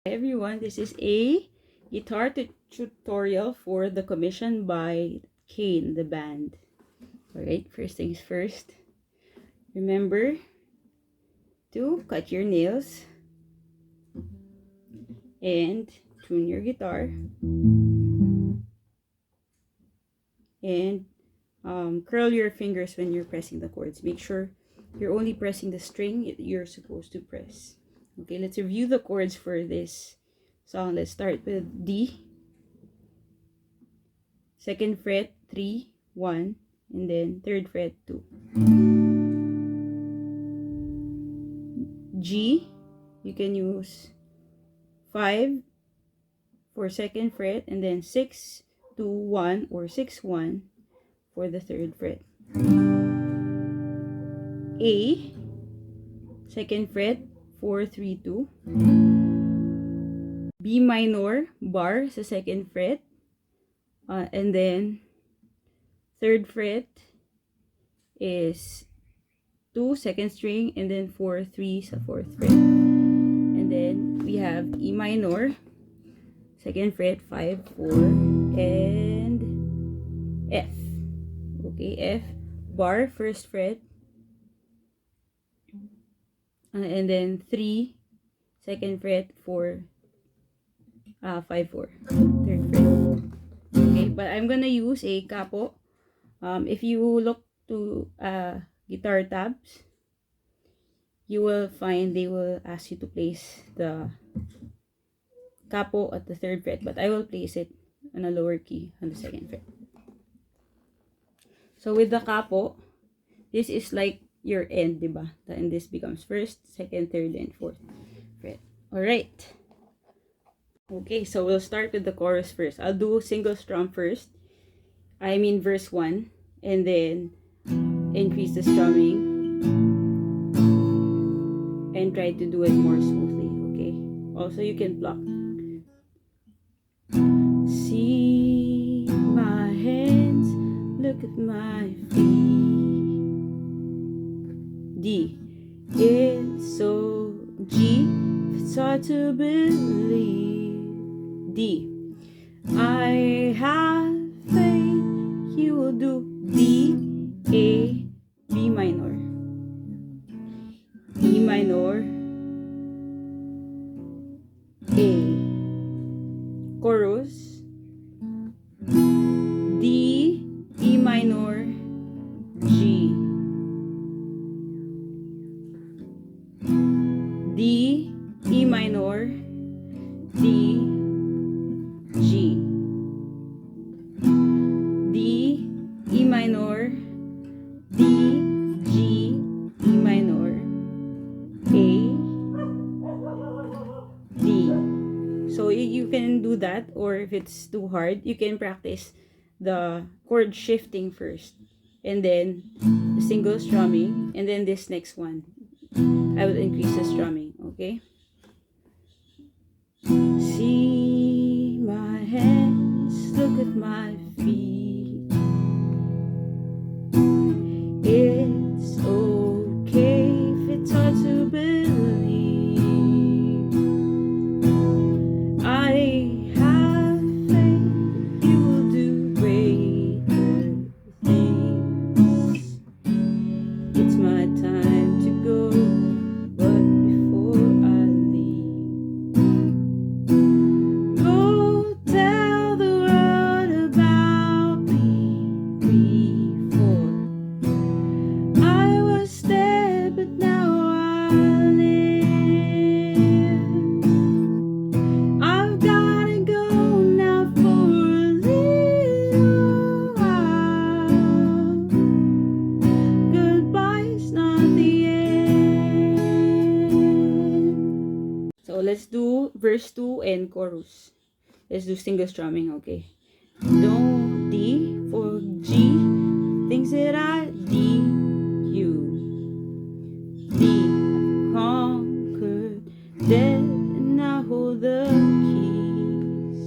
Hi everyone, this is a guitar tutorial for the commission by Cain, the band. Alright, first things first. Remember to cut your nails and tune your guitar. And curl your fingers when you're pressing the chords. Make sure you're only pressing the string you're supposed to press. Okay, let's review the chords for this song. Let's start with D. Second fret 3, 1, and then third fret 2. G, you can use 5 for second fret, and then 6, 2, 1 or 6, 1 for the third fret. A, second fret 4, 3, 2. B minor bar sa second fret, and then third fret is 2 second string, and then 4, 3 sa fourth fret. And then we have E minor, second fret 5, 4, and F. Okay, F bar first fret, and then 3 second fret 4, 5, 4 third fret. Okay, but I'm gonna use a capo. If you look to guitar tabs, you will find they will ask you to place the capo at the third fret, but I will place it on a lower key on the second fret. So with the capo, this is like your end, diba? And this becomes first, second, third, and fourth fret. Alright. Okay, so we'll start with the chorus first. I'll do single strum first. I mean verse 1, and then increase the strumming and try to do it more smoothly, okay? Also, you can pluck. See my hands, look at my feet. D. It's so G, it's hard to believe. D. I have faith you will do. D, A, B minor, E minor, A. Chorus, D, E minor, G. D, E minor, D, G. D, E minor, D, G, E minor, A, D. So you can do that, or if it's too hard, you can practice the chord shifting first, and then the single strumming, and then this next one I will increase the strumming, okay? See my hands, look at my feet. It's okay if it's hard to believe. I have faith you will do greater things. It's my time to go, but before I leave, go tell the world about me before. I was there, but now I live. I've gotta go now for a little while. Goodbye's not the end. So let's do verse 2 and chorus. Let's do single strumming, okay? Don't D for G, things that I D, you. D, conquered death, and I hold the keys.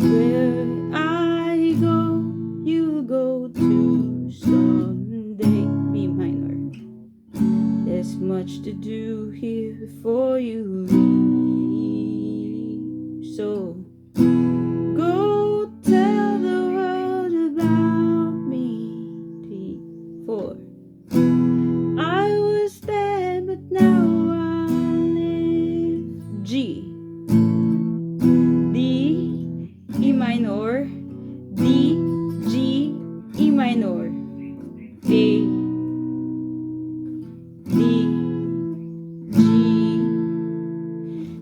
Where I go, you'll go to someday. B minor. There's much to do here before you leave. G, D, E minor, D, G, E minor, A, D, G,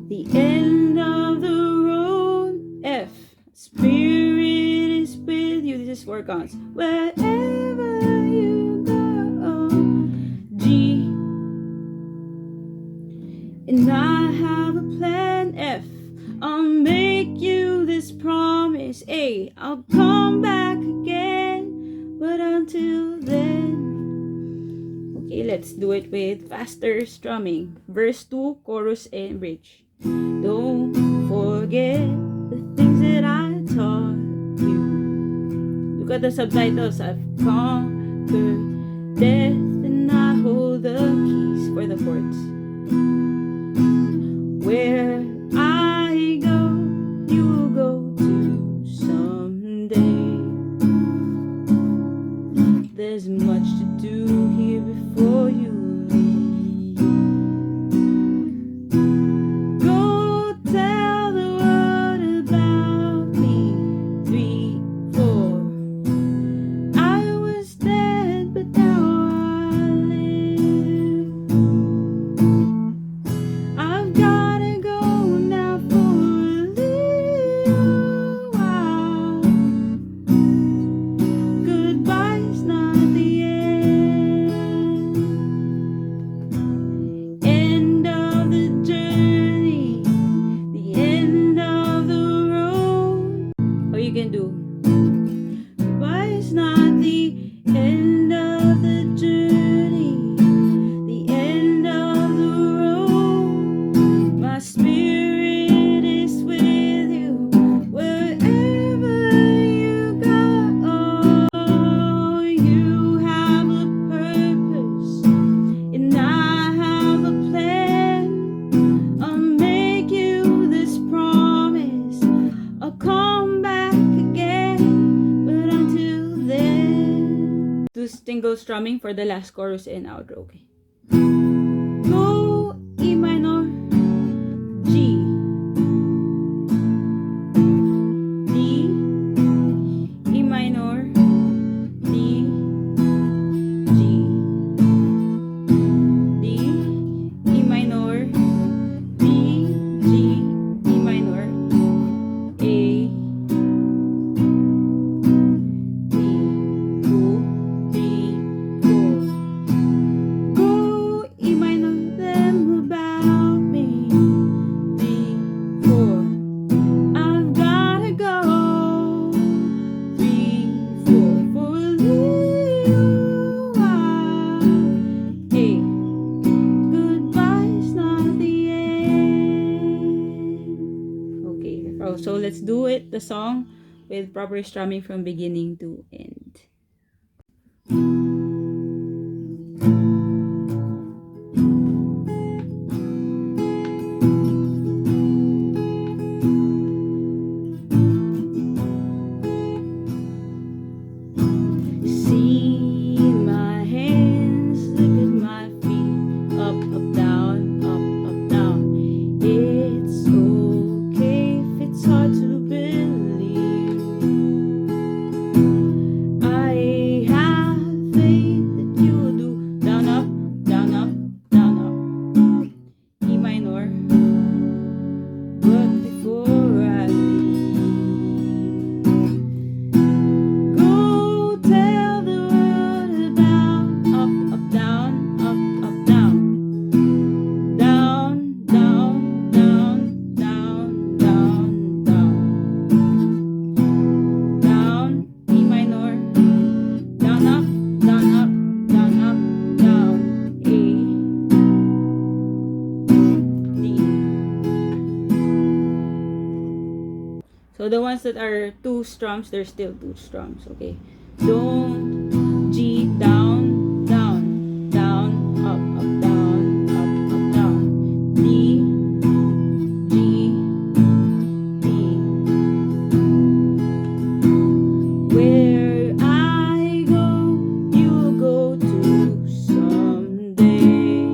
the end of the road, F, Spirit is with you, this is 4 counts, wherever you go, G, and I have a plan, F, I'll make you this promise, A, I'll come back again, but until then. Okay, let's do it with faster strumming. Verse 2, chorus and bridge. Don't forget the things that I taught you. Look at the subtitles. I've conquered death and I hold the keys for the chords. Where I go, you will go to someday. There's much to do here before you leave. Go tell the world about me. 3, 4. I was dead, but now I live. I've gotta go now for a little while. Goodbye's not the end. End of the journey, the end of the road. Or you can do goodbye's not the end of the journey, the end of the road. My spirit is with you wherever you go. You have a purpose and I have a plan. I'll make you this promise, I'll come back again, but until then. Do single strumming for the last chorus and outro. Okay. Go E minor, G, D, E minor, D, G, D, E minor, D, G, E minor, A, D, 2, 3, 4. Go E minor, them about me. 3, 4. I've gotta go. 3, 4 for a little while. Hey, goodbye's not the end. Okay, so let's do it, the song, with proper strumming from beginning to end. See my hands, look at my feet, up, up, down, up, up, down. It's okay if it's hard to believe. I have faith that you will do down, up, down, up, down, up. E minor. But before I leave, go tell the world about up, up, down, up, up, down. Down, down, down, down, down, down. Down, E minor. Down, up, down, up, down, up, down. A, D. So the ones that are 2 strums, they're still 2 strums, okay? Don't, G, down, down, down, up, up, down, up, up, down. D, G, D. Where I go, you will go to someday.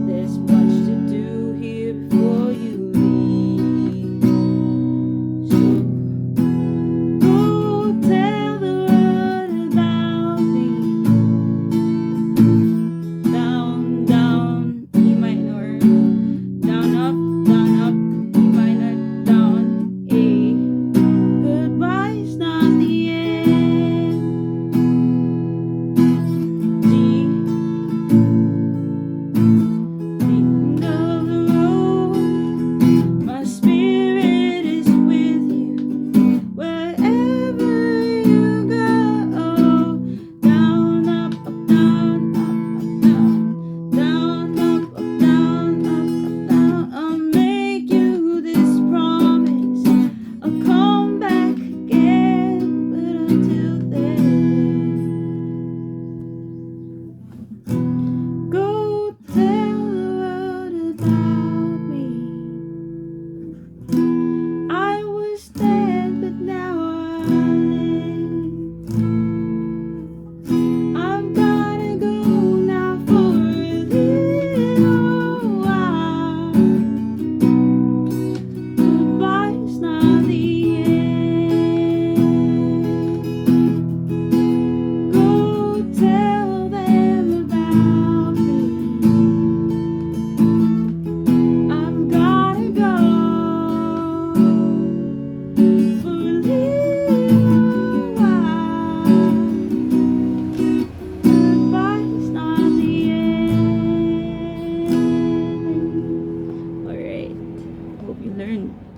There's much to do here before You learn.